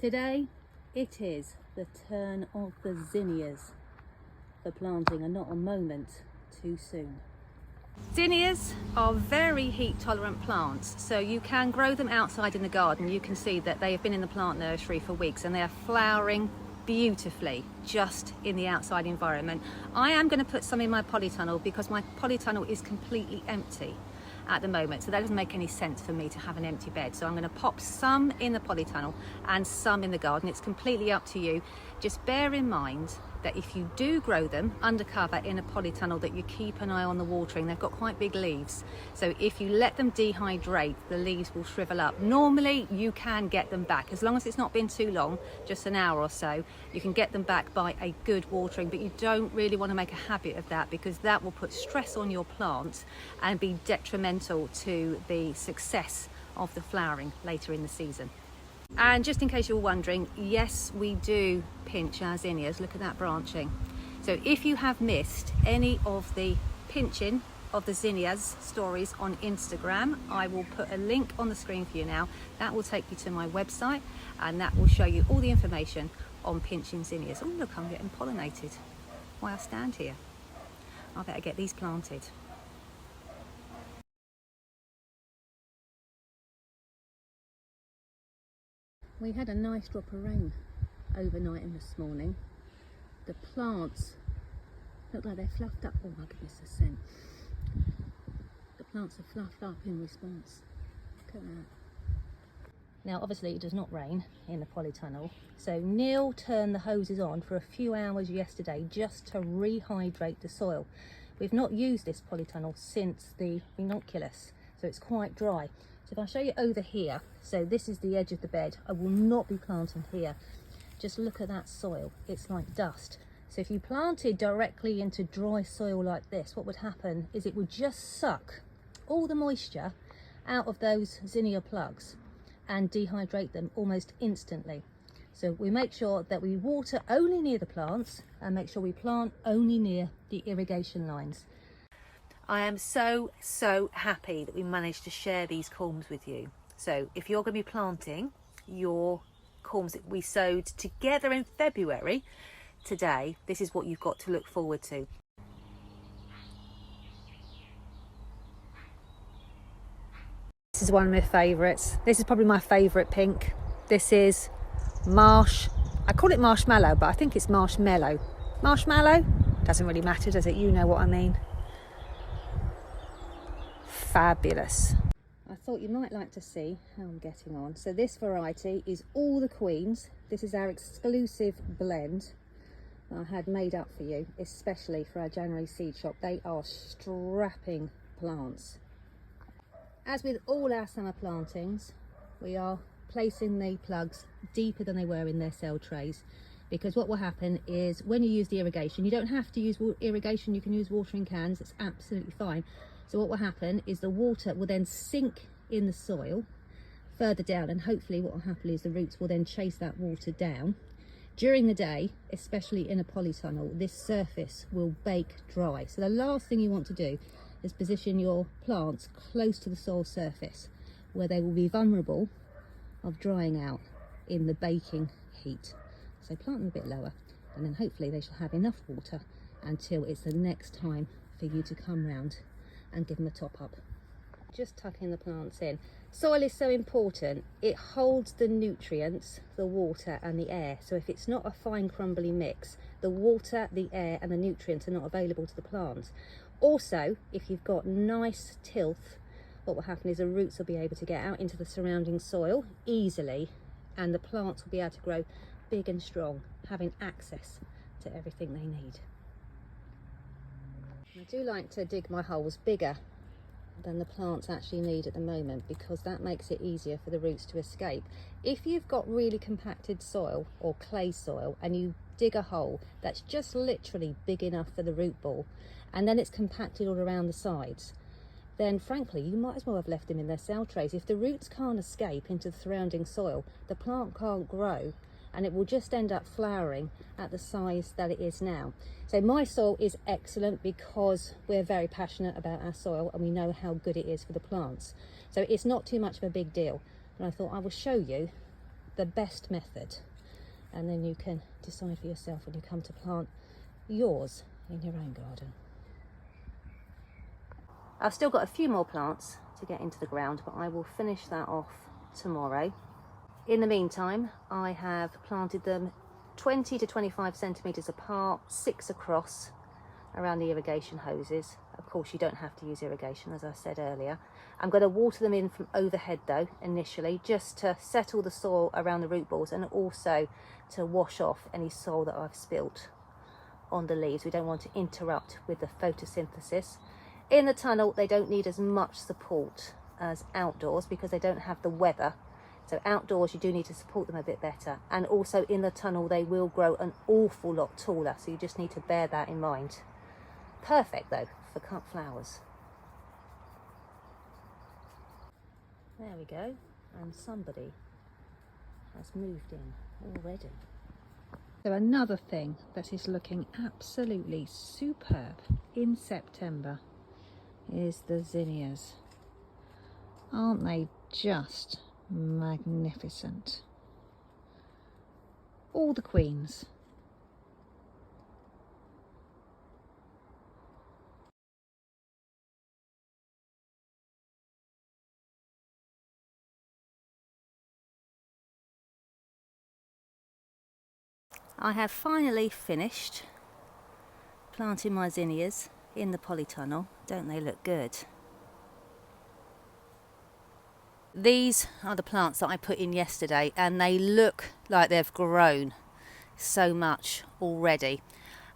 Today it is the turn of the zinnias for planting, and not a moment too soon. Zinnias are very heat tolerant plants, so you can grow them outside in the garden. You can see that they have been in the plant nursery for weeks and they are flowering beautifully just in the outside environment. I am going to put some in my polytunnel because my polytunnel is completely empty at the moment, so that doesn't make any sense for me to have an empty bed. So I'm going to pop some in the polytunnel and some in the garden. It's completely up to you. Just bear in mind that if you do grow them undercover in a polytunnel, that you keep an eye on the watering. They've got quite big leaves, so if you let them dehydrate, the leaves will shrivel up. Normally you can get them back, as long as it's not been too long, just an hour or so, you can get them back by a good watering, but you don't really want to make a habit of that because that will put stress on your plant and be detrimental to the success of the flowering later in the season. And just in case you're wondering, yes, we do pinch our zinnias. Look at that branching. So if you have missed any of the pinching of the zinnias stories on Instagram, I will put a link on the screen for you now. That will take you to my website and that will show you all the information on pinching zinnias. Oh look, I'm getting pollinated while I stand here. I better get these planted. We had a nice drop of rain overnight and this morning. The plants look like they're fluffed up. Oh my goodness, the scent. The plants are fluffed up in response. Look at that. Now obviously it does not rain in the polytunnel, so Neil turned the hoses on for a few hours yesterday just to rehydrate the soil. We've not used this polytunnel since the ranunculus, so it's quite dry. So if I show you over here, so this is the edge of the bed. I will not be planting here. Just look at that soil, it's like dust. So if you planted directly into dry soil like this, what would happen is it would just suck all the moisture out of those zinnia plugs and dehydrate them almost instantly. So we make sure that we water only near the plants and make sure we plant only near the irrigation lines. I am so happy that we managed to share these corms with you. So if you're going to be planting your corms that we sowed together in February, today, this is what you've got to look forward to. This is one of my favourites. This is probably my favourite pink. This is I call it marshmallow, but I think it's marshmallow. Marshmallow? Doesn't really matter, does it? You know what I mean. Fabulous. I thought you might like to see how I'm getting on. So this variety is all the queens. This is our exclusive blend that I had made up for you, especially for our January seed shop. They are strapping plants. As with all our summer plantings, we are placing the plugs deeper than they were in their cell trays, because what will happen is when you use the irrigation, you don't have to use irrigation, you can use watering cans, it's absolutely fine. So what will happen is the water will then sink in the soil further down, and hopefully what will happen is the roots will then chase that water down. During the day, especially in a polytunnel, this surface will bake dry. So the last thing you want to do is position your plants close to the soil surface where they will be vulnerable of drying out in the baking heat. So plant them a bit lower and then hopefully they shall have enough water until it's the next time for you to come round and give them a top up. Just tucking the plants in. Soil is so important. It holds the nutrients, the water and the air. So if it's not a fine crumbly mix, the water, the air and the nutrients are not available to the plant. Also, if you've got nice tilth, what will happen is the roots will be able to get out into the surrounding soil easily and the plants will be able to grow big and strong, having access to everything they need. I do like to dig my holes bigger than the plants actually need at the moment because that makes it easier for the roots to escape. If you've got really compacted soil or clay soil and you dig a hole that's just literally big enough for the root ball and then it's compacted all around the sides, then frankly you might as well have left them in their cell trays. If the roots can't escape into the surrounding soil, the plant can't grow and it will just end up flowering at the size that it is now. So my soil is excellent because we're very passionate about our soil and we know how good it is for the plants. So it's not too much of a big deal. And I thought I will show you the best method, and then you can decide for yourself when you come to plant yours in your own garden. I've still got a few more plants to get into the ground, but I will finish that off tomorrow. In the meantime, I have planted them 20 to 25 centimetres apart, 6 across around the irrigation hoses. Of course, you don't have to use irrigation, as I said earlier. I'm going to water them in from overhead though, initially, just to settle the soil around the root balls and also to wash off any soil that I've spilt on the leaves. We don't want to interrupt with the photosynthesis. In the tunnel, they don't need as much support as outdoors because they don't have the weather. So outdoors, you do need to support them a bit better. And also in the tunnel, they will grow an awful lot taller. So you just need to bear that in mind. Perfect though for cut flowers. There we go. And somebody has moved in already. So another thing that is looking absolutely superb in September is the zinnias. Aren't they just magnificent? All the queens. I have finally finished planting my zinnias in the polytunnel. Don't they look good? These are the plants that I put in yesterday, and they look like they've grown so much already.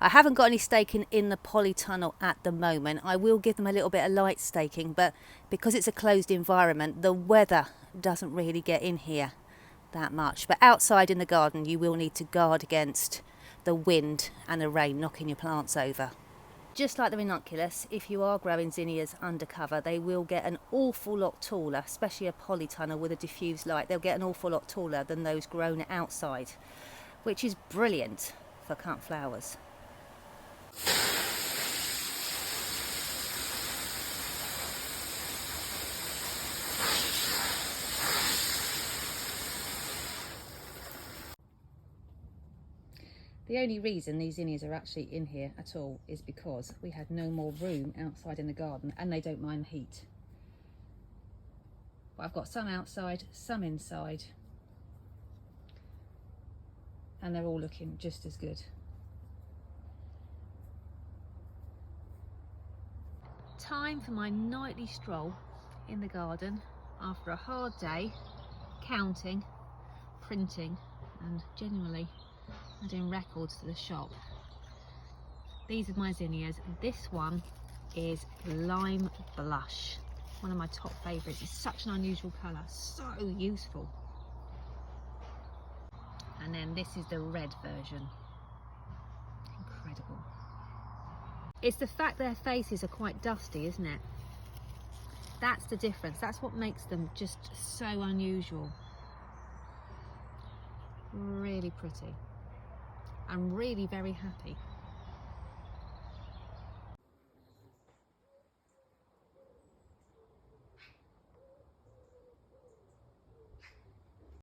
I haven't got any staking in the polytunnel at the moment. I will give them a little bit of light staking, but because it's a closed environment, the weather doesn't really get in here that much. But outside in the garden, you will need to guard against the wind and the rain knocking your plants over. Just like the ranunculus, if you are growing zinnias undercover, they will get an awful lot taller, especially a polytunnel with a diffused light. They'll get an awful lot taller than those grown outside, which is brilliant for cut flowers. The only reason these zinnias are actually in here at all is because we had no more room outside in the garden, and they don't mind heat. But I've got some outside, some inside, and they're all looking just as good. Time for my nightly stroll in the garden after a hard day counting, printing, and generally adding records to the shop. These are my zinnias. This one is lime blush, one of my top favourites. It's such an unusual colour, so useful. And then this is the red version. Incredible. It's the fact their faces are quite dusty, isn't it? That's the difference. That's what makes them just so unusual. Really pretty. I'm really very happy.